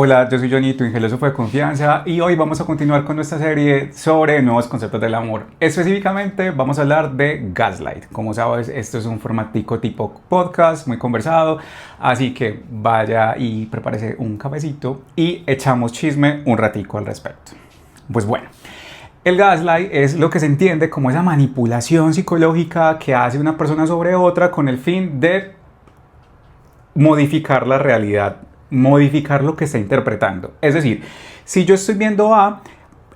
Hola, yo soy Johnny, tu filósofo de confianza, y hoy vamos a continuar con nuestra serie sobre nuevos conceptos del amor. Específicamente vamos a hablar de gaslight. Como sabes, esto es un formatico tipo podcast, muy conversado, así que vaya y prepárese un cafecito y echamos chisme un ratico al respecto. Pues bueno, el gaslight es lo que se entiende como esa manipulación psicológica que hace una persona sobre otra con el fin de modificar la realidad, modificar lo que está interpretando. Es decir, si yo estoy viendo A,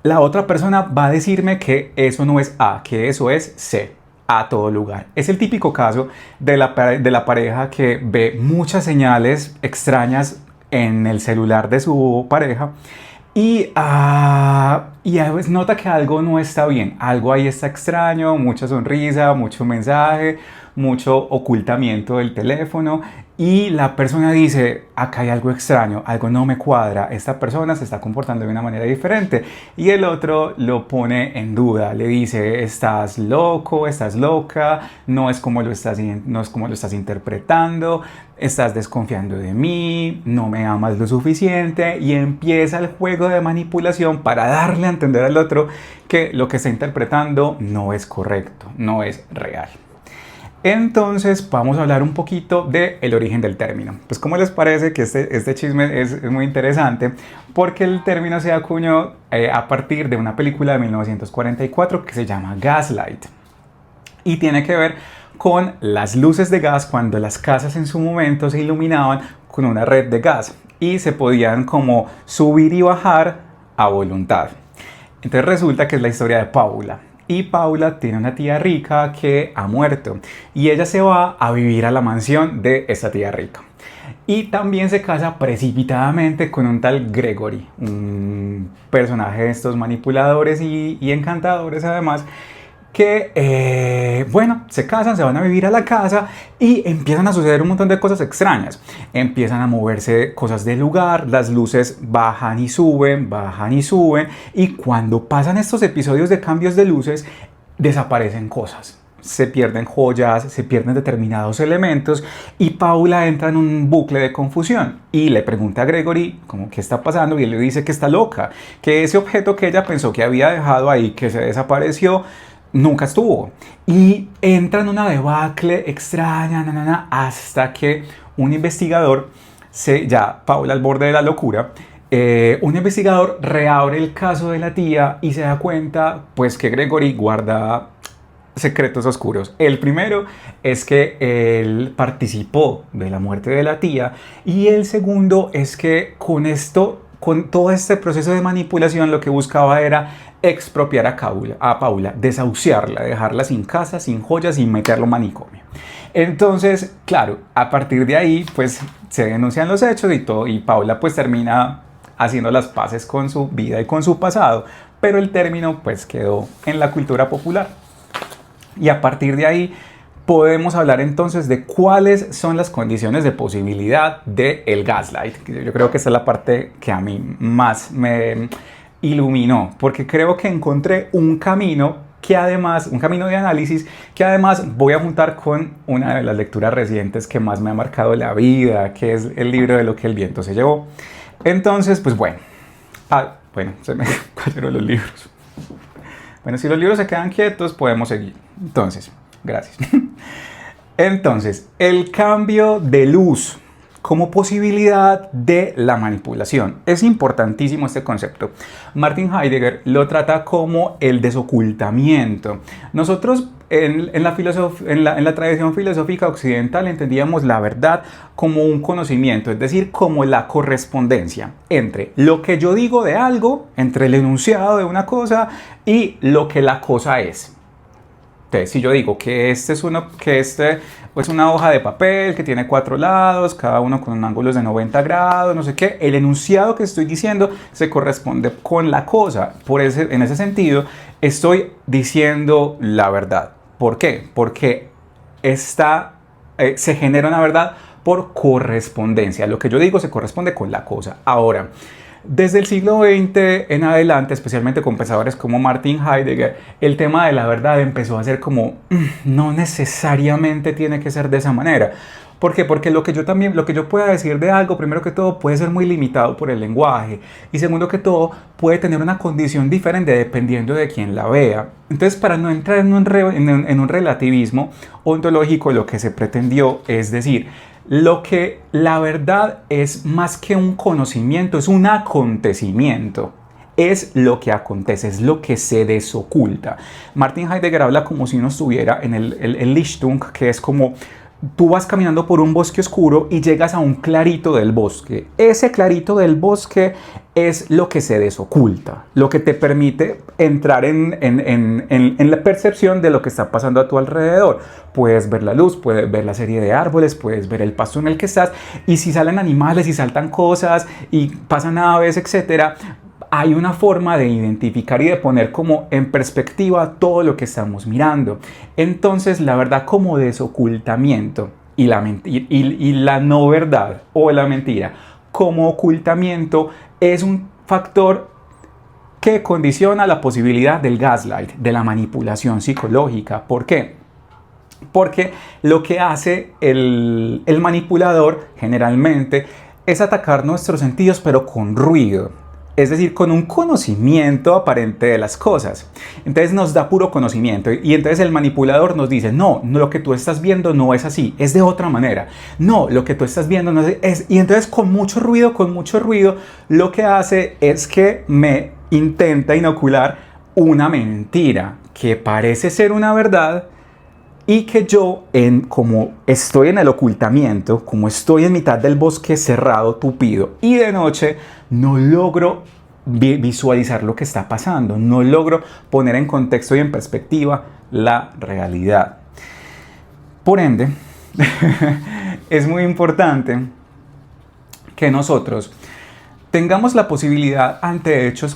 la otra persona va a decirme que eso no es A, que eso es C, a todo lugar. Es el típico caso de la pareja que ve muchas señales extrañas en el celular de su pareja y a veces nota que algo no está bien, algo ahí está extraño, mucha sonrisa, mucho mensaje, mucho ocultamiento del teléfono, y la persona dice, acá hay algo extraño, algo no me cuadra, esta persona se está comportando de una manera diferente, y el otro lo pone en duda, le dice, estás loco, estás loca, no es como lo estás interpretando, estás desconfiando de mí, no me amas lo suficiente, y empieza el juego de manipulación para darle a entender al otro que lo que está interpretando no es correcto, no es real. Entonces vamos a hablar un poquito del origen del término. Pues ¿cómo les parece que este chisme es muy interesante? Porque el término se acuñó a partir de una película de 1944 que se llama Gaslight. Y tiene que ver con las luces de gas cuando las casas en su momento se iluminaban con una red de gas y se podían como subir y bajar a voluntad. Entonces resulta que es la historia de Paula. Y Paula tiene una tía rica que ha muerto y ella se va a vivir a la mansión de esa tía rica. Y también se casa precipitadamente con un tal Gregory, un personaje de estos manipuladores y encantadores además, que, se casan, se van a vivir a la casa y empiezan a suceder un montón de cosas extrañas. Empiezan a moverse cosas del lugar, las luces bajan y suben, y cuando pasan estos episodios de cambios de luces, desaparecen cosas. Se pierden joyas, se pierden determinados elementos y Paula entra en un bucle de confusión y le pregunta a Gregory como qué está pasando y él le dice que está loca, que ese objeto que ella pensó que había dejado ahí, que se desapareció, nunca estuvo. Y entra en una debacle extraña, hasta que un investigador, ya Paula al borde de la locura, un investigador reabre el caso de la tía y se da cuenta pues que Gregory guarda secretos oscuros. El primero es que él participó de la muerte de la tía, y el segundo es que con todo este proceso de manipulación, lo que buscaba era expropiar a Paula, desahuciarla, dejarla sin casa, sin joyas y meterlo en manicomio. Entonces, claro, a partir de ahí, pues se denuncian los hechos y todo, y Paula pues termina haciendo las paces con su vida y con su pasado, pero el término pues quedó en la cultura popular. Y a partir de ahí podemos hablar entonces de cuáles son las condiciones de posibilidad del gaslight. Yo creo que esta es la parte que a mí más me iluminó, porque creo que encontré un camino de análisis que además voy a juntar con una de las lecturas recientes que más me ha marcado la vida, que es el libro de Lo que el viento se llevó. Entonces, pues se me cayeron los libros. Bueno, si los libros se quedan quietos, podemos seguir. Entonces, gracias. Entonces, el cambio de luz como posibilidad de la manipulación. Es importantísimo este concepto. Martin Heidegger lo trata como el desocultamiento. Nosotros en la tradición filosófica occidental entendíamos la verdad como un conocimiento, es decir, como la correspondencia entre lo que yo digo de algo, entre el enunciado de una cosa y lo que la cosa es. Entonces, si yo digo que este es una hoja de papel que tiene 4 lados, cada uno con ángulos de 90 grados, no sé qué, el enunciado que estoy diciendo se corresponde con la cosa. En ese sentido, estoy diciendo la verdad. ¿Por qué? Porque se genera una verdad por correspondencia. Lo que yo digo se corresponde con la cosa. Ahora, desde el siglo XX en adelante, especialmente con pensadores como Martin Heidegger, el tema de la verdad empezó a ser como, no necesariamente tiene que ser de esa manera. ¿Por qué? Porque lo que yo pueda decir de algo, primero que todo, puede ser muy limitado por el lenguaje. Y segundo que todo, puede tener una condición diferente dependiendo de quién la vea. Entonces, para no entrar en un relativismo ontológico, lo que se pretendió es decir, lo que la verdad es más que un conocimiento, es un acontecimiento. Es lo que acontece, es lo que se desoculta. Martin Heidegger habla como si uno estuviera en el Lichtung, que es como tú vas caminando por un bosque oscuro y llegas a un clarito del bosque. Ese clarito del bosque es lo que se desoculta, lo que te permite entrar en la percepción de lo que está pasando a tu alrededor. Puedes ver la luz, puedes ver la serie de árboles, puedes ver el pasto en el que estás, y si salen animales y saltan cosas y pasan aves, etcétera, hay una forma de identificar y de poner como en perspectiva todo lo que estamos mirando. Entonces, la verdad como desocultamiento y la no verdad o la mentira como ocultamiento es un factor que condiciona la posibilidad del gaslight, de la manipulación psicológica. ¿Por qué? Porque lo que hace el manipulador generalmente es atacar nuestros sentidos, pero con ruido. Es decir, con un conocimiento aparente de las cosas. Entonces nos da puro conocimiento y entonces el manipulador nos dice, no, lo que tú estás viendo no es así, es de otra manera. No, lo que tú estás viendo no es... Y entonces con mucho ruido, lo que hace es que me intenta inocular una mentira que parece ser una verdad, y que yo, como estoy en el ocultamiento, como estoy en mitad del bosque cerrado, tupido, y de noche, no logro visualizar lo que está pasando, no logro poner en contexto y en perspectiva la realidad. Por ende, es muy importante que nosotros tengamos la posibilidad ante hechos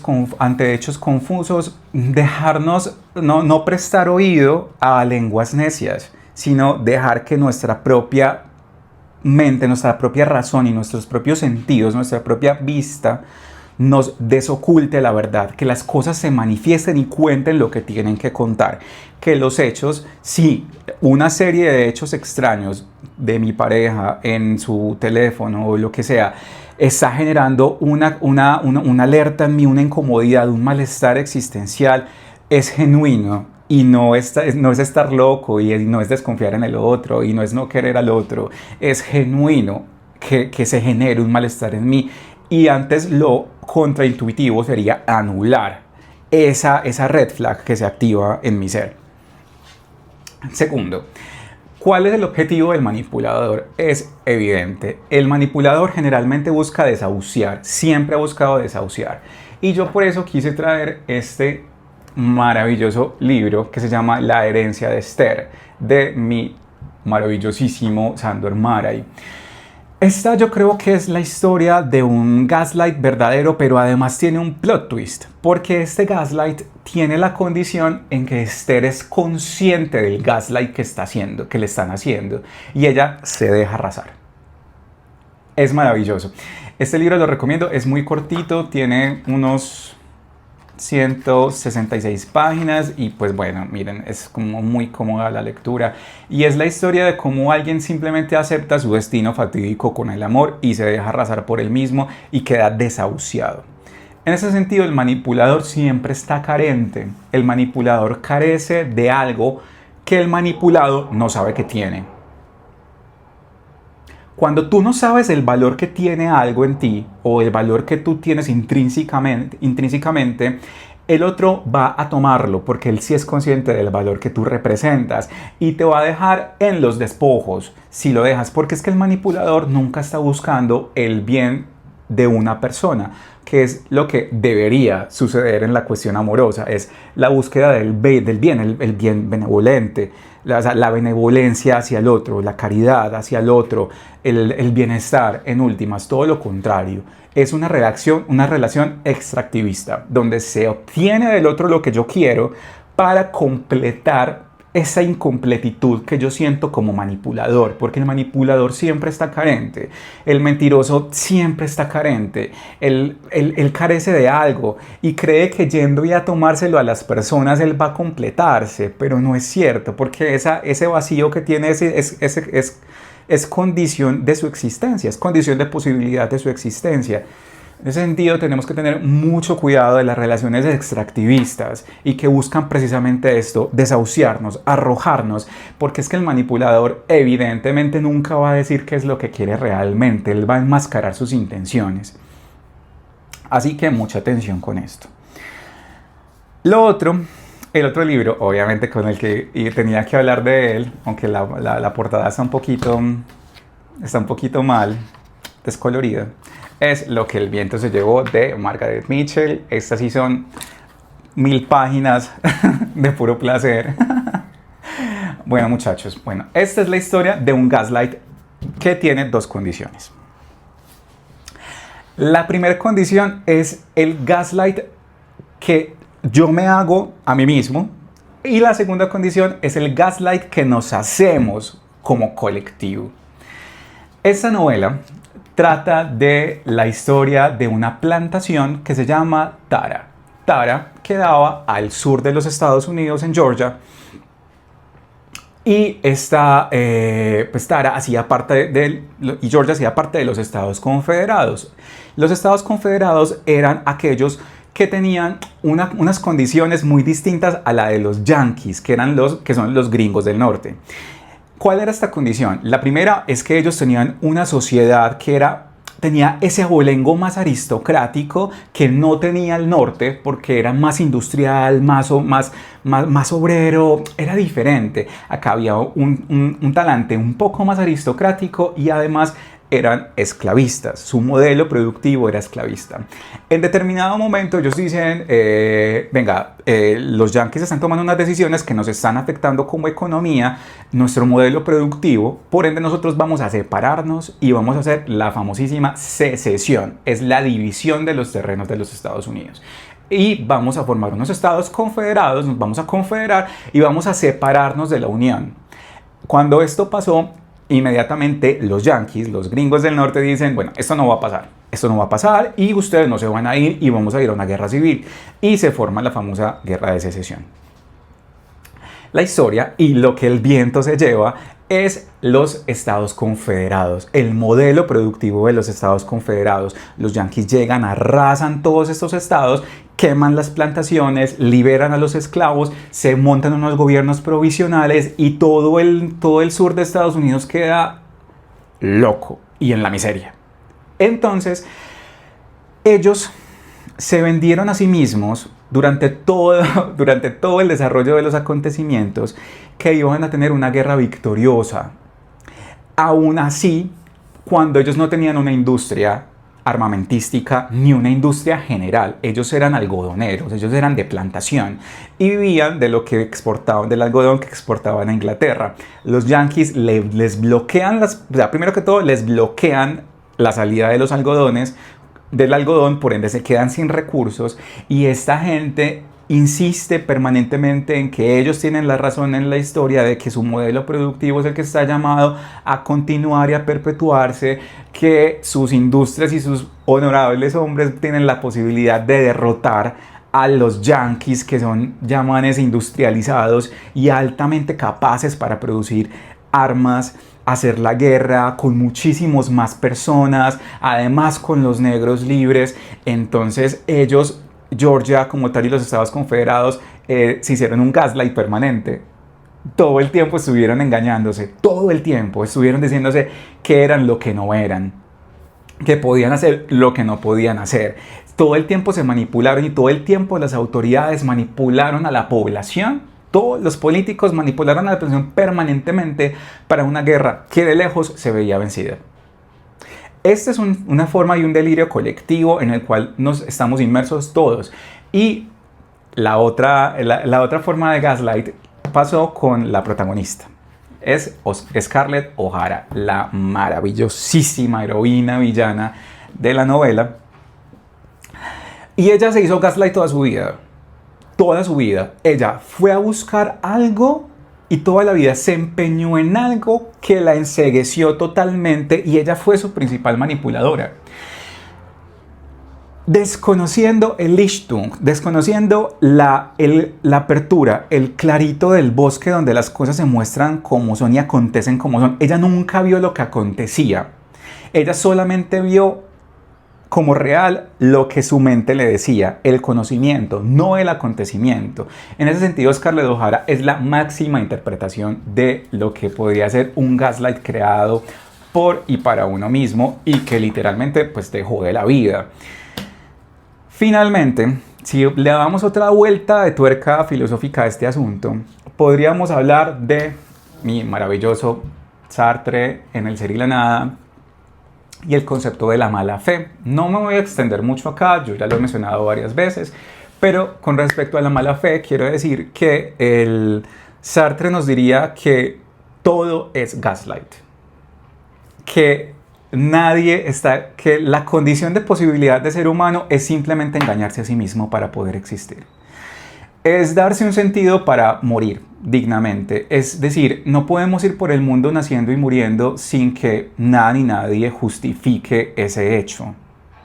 confusos, dejarnos, no prestar oído a lenguas necias, sino dejar que nuestra propia mente, nuestra propia razón y nuestros propios sentidos, nuestra propia vista, nos desoculte la verdad, que las cosas se manifiesten y cuenten lo que tienen que contar, que los hechos, sí, una serie de hechos extraños de mi pareja en su teléfono o lo que sea, está generando una alerta en mí, una incomodidad, un malestar existencial, es genuino y no es estar loco y no es desconfiar en el otro y no es no querer al otro, es genuino que se genere un malestar en mí. Y antes lo contraintuitivo sería anular esa red flag que se activa en mi ser. Segundo, ¿cuál es el objetivo del manipulador? Es evidente. El manipulador generalmente busca desahuciar, siempre ha buscado desahuciar. Y yo por eso quise traer este maravilloso libro que se llama La herencia de Esther, de mi maravillosísimo Sándor Márai. Esta yo creo que es la historia de un gaslight verdadero, pero además tiene un plot twist, porque este gaslight tiene la condición en que Esther es consciente del gaslight que le están haciendo, y ella se deja arrasar. Es maravilloso. Este libro lo recomiendo, es muy cortito, tiene unos 166 páginas y pues bueno, miren, es como muy cómoda la lectura y es la historia de cómo alguien simplemente acepta su destino fatídico con el amor y se deja arrasar por él mismo y queda desahuciado. En ese sentido, el manipulador siempre está carente. El manipulador carece de algo que el manipulado no sabe que tiene. Cuando tú no sabes el valor que tiene algo en ti o el valor que tú tienes intrínsecamente, el otro va a tomarlo porque él sí es consciente del valor que tú representas y te va a dejar en los despojos si lo dejas, porque es que el manipulador nunca está buscando el bien de una persona, que es lo que debería suceder en la cuestión amorosa, es la búsqueda del bien, el bien benevolente, la benevolencia hacia el otro, la caridad hacia el otro, el bienestar, en últimas, todo lo contrario. Es una relación extractivista, donde se obtiene del otro lo que yo quiero para completar esa incompletitud que yo siento como manipulador, porque el manipulador siempre está carente, el mentiroso siempre está carente, él carece de algo y cree que yendo y a tomárselo a las personas él va a completarse, pero no es cierto, porque ese vacío que tiene es condición de su existencia, es condición de posibilidad de su existencia. En ese sentido, tenemos que tener mucho cuidado de las relaciones extractivistas y que buscan precisamente esto, desahuciarnos, arrojarnos, porque es que el manipulador evidentemente nunca va a decir qué es lo que quiere realmente, él va a enmascarar sus intenciones. Así que mucha atención con esto. Lo otro, el otro libro, obviamente con el que tenía que hablar de él, aunque la portada está un poquito mal, descolorida, es Lo que el viento se llevó, de Margaret Mitchell. Estas sí son 1000 páginas de puro placer. Bueno, muchachos, esta es la historia de un gaslight que tiene dos condiciones. La primera condición es el gaslight que yo me hago a mí mismo, y la segunda condición es el gaslight que nos hacemos como colectivo. Esta novela trata de la historia de una plantación que se llama Tara. Tara quedaba al sur de los Estados Unidos, en Georgia, y Tara hacía parte y Georgia hacía parte de los Estados Confederados. Los Estados Confederados eran aquellos que tenían unas condiciones muy distintas a la de los yanquis, que son los gringos del norte. ¿Cuál era esta condición? La primera es que ellos tenían una sociedad que tenía ese abolengo más aristocrático que no tenía el norte, porque era más industrial, más obrero, era diferente. Acá había un talante un poco más aristocrático y además eran esclavistas. Su modelo productivo era esclavista. En determinado momento ellos dicen, los yanquis están tomando unas decisiones que nos están afectando como economía, nuestro modelo productivo, por ende nosotros vamos a separarnos y vamos a hacer la famosísima secesión, es la división de los terrenos de los Estados Unidos. Y vamos a formar unos estados confederados, nos vamos a confederar y vamos a separarnos de la Unión. Cuando esto pasó, inmediatamente los yanquis, los gringos del norte, dicen, bueno, esto no va a pasar y ustedes no se van a ir y vamos a ir a una guerra civil. Y se forma la famosa guerra de secesión. La historia y lo que el viento se lleva es los Estados Confederados, el modelo productivo de los Estados Confederados. Los yanquis llegan, arrasan todos estos estados, queman las plantaciones, liberan a los esclavos, se montan unos gobiernos provisionales y todo el sur de Estados Unidos queda loco y en la miseria. Entonces, ellos se vendieron a sí mismos durante todo el desarrollo de los acontecimientos que iban a tener una guerra victoriosa. Aún así, cuando ellos no tenían una industria armamentística ni una industria general, ellos eran algodoneros, ellos eran de plantación y vivían de lo que exportaban, del algodón que exportaban a Inglaterra. Los yanquis les bloquean primero que todo les bloquean la salida de los algodones, del algodón, por ende se quedan sin recursos y esta gente insiste permanentemente en que ellos tienen la razón en la historia, de que su modelo productivo es el que está llamado a continuar y a perpetuarse, que sus industrias y sus honorables hombres tienen la posibilidad de derrotar a los yanquis, que son llamanes industrializados y altamente capaces para producir armas, hacer la guerra con muchísimos más personas, además con los negros libres. Entonces ellos, Georgia como tal y los Estados Confederados, se hicieron un gaslight permanente. Todo el tiempo estuvieron engañándose, todo el tiempo estuvieron diciéndose que eran lo que no eran, que podían hacer lo que no podían hacer. Todo el tiempo se manipularon y todo el tiempo las autoridades manipularon a la población. Todos los políticos manipularon a la población permanentemente para una guerra que de lejos se veía vencida. Esta es una forma y un delirio colectivo en el cual nos estamos inmersos todos. Y la otra forma de gaslight pasó con la protagonista. Es Scarlett O'Hara, la maravillosísima heroína villana de la novela. Y ella se hizo gaslight toda su vida. Toda su vida. Ella fue a buscar algo y toda la vida se empeñó en algo que la encegueció totalmente y ella fue su principal manipuladora. Desconociendo el Lichtung, desconociendo la apertura, el clarito del bosque donde las cosas se muestran como son y acontecen como son. Ella nunca vio lo que acontecía. Ella solamente vio como real lo que su mente le decía, el conocimiento, no el acontecimiento. En ese sentido, Scarlett O'Hara es la máxima interpretación de lo que podría ser un gaslight creado por y para uno mismo y que literalmente pues te jode la vida. Finalmente, si le damos otra vuelta de tuerca filosófica a este asunto, podríamos hablar de mi maravilloso Sartre en El ser y la nada y el concepto de la mala fe. No me voy a extender mucho acá, yo ya lo he mencionado varias veces, pero con respecto a la mala fe quiero decir que el Sartre nos diría que todo es gaslight, que que la condición de posibilidad de ser humano es simplemente engañarse a sí mismo para poder existir. Es darse un sentido para morir dignamente. Es decir, no podemos ir por el mundo naciendo y muriendo sin que nada ni nadie justifique ese hecho.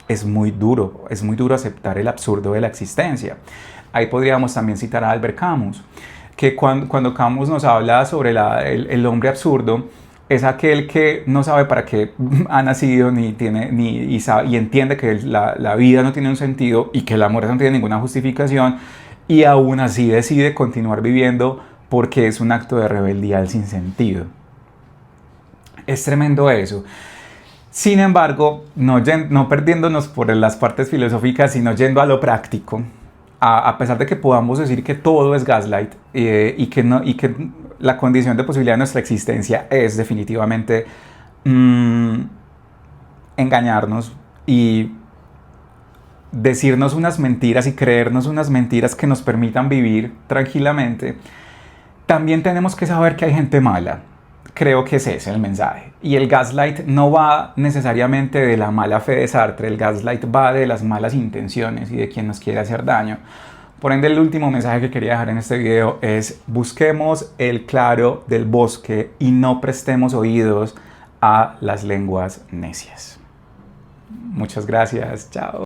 Es muy duro aceptar el absurdo de la existencia. Ahí podríamos también citar a Albert Camus, que cuando Camus nos habla sobre el hombre absurdo, es aquel que no sabe para qué ha nacido y entiende que la vida no tiene un sentido y que la muerte no tiene ninguna justificación y aún así decide continuar viviendo porque es un acto de rebeldía al sinsentido. Es tremendo eso. Sin embargo, no perdiéndonos por las partes filosóficas, sino yendo a lo práctico, a pesar de que podamos decir que todo es gaslight y que la condición de posibilidad de nuestra existencia es definitivamente engañarnos y decirnos unas mentiras y creernos unas mentiras que nos permitan vivir tranquilamente, también tenemos que saber que hay gente mala. Creo que ese es el mensaje. Y el gaslight no va necesariamente de la mala fe de Sartre, el gaslight va de las malas intenciones y de quien nos quiere hacer daño. Por ende, el último mensaje que quería dejar en este video es: busquemos el claro del bosque y no prestemos oídos a las lenguas necias. Muchas gracias, chao.